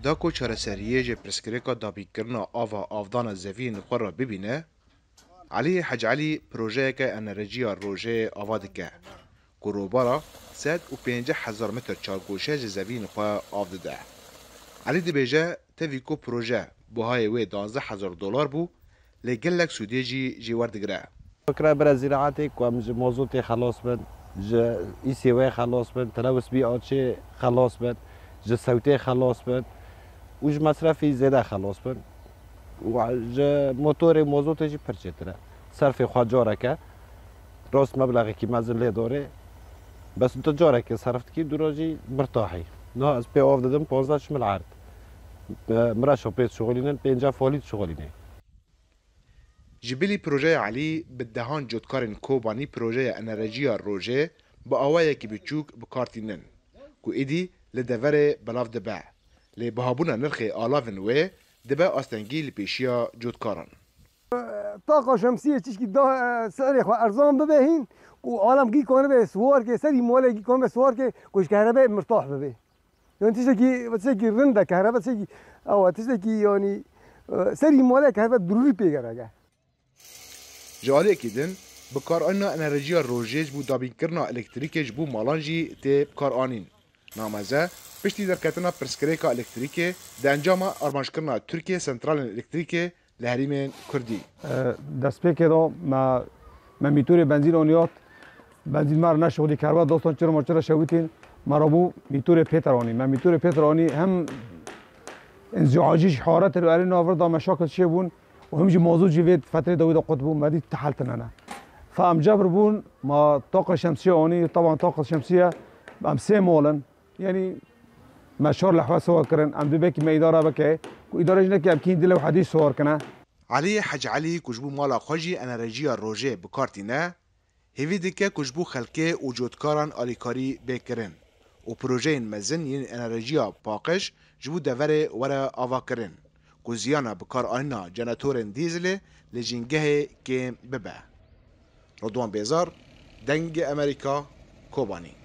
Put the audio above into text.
دا کو چارەسەریە جێ پرسکرێکا دابینکردنا ئاوا ئاودانا زەڤiyên xwe re bibîne, Aliyê Hecalî projeyeke enerjiya rojê ava dike ku robara 150,000 metr çargoşe ji zeviyên xwe av dide. Alî dibêje tevî ku proje buhayê wê $12,000 bû, lê gelek Sûdiyê jî jê werdigire. فكرة برا زراعتي كم موزوتي خلاص بن ج إيسيوي خلاص بن تلوث بيئاتي خلاص بن ج صوتي خلاص بن وج مصرفي زيادة خلاص بن وج موتوري موزوتي جي برشتره صرفي خواجارك راس مبلغي كي مازن لي دوري بس انت جارك صرفت كي دروجي مرتاحي ناقص بي اوف ددم 15 من العرض مراشو بيت شغلينا 50 فوليت شغلينا جبلی پروژه علی به دهان جدکارن کوبانی پروژه انرژیا روژه با آوایی که بچوک بکارتینن کو ایدی لدوره بلاف دبع لی بهابونا نرخ آلاون و دبع آستنگی لپیشیا جدکارن طاقة شمسية تشكي سعر ارزان ببهين وعالم كي كونه به سوار كي سري مولا كي كونه سوار كي كوش كهرباء مرتاح ببه يعني تشكي رنده كهرباء تشكي او تشكي يعني سري مولا كهرباء ضروري بيگرگه جوالي اكيدن بكار انا انرژیا روژیج بو دابین کرنا الکتریکش بو مالانجی تی بکار آنین نامزه پشتی درکتنا پرسکریکا الکتریکه ده انجام ارمانش کرنا ترکیه سنترال الکتریکه لحریم کردی دست پی که ما میتور بنزین آنیات بنزین مار نشودی کربا دوستان چرا ما چرا شویتین مرا بو میتور پیترانی ما میتور پیترانی هم انزعاجیش حارت رو الان آورد مشاکل چه بون و همجی موضوع جوید فتره دوید قطبون مدی تحلتنا فام جبر بون ما طاقه شمسيه آنی طبعا طاقه شمسيه ام سه مولن يعني مشهور لحوا سوار كرن ام دبك ما اداره بك اداره جنك يمكن دلو حديث سوار كنا علي حج علي كجبو مالا خوجي انرژیا روژه بکارتینه هیوی دکه کجبو خلکه و جودکاران آلیکاری بکرن و پروژین مزن ین انرژیا باقش جبو دوره وره آوا کرن کو زیانا بکار آنینا جنراتورن دیزل لجینگه کم ببه رضوان بیزار دنگ امریکا کوبانی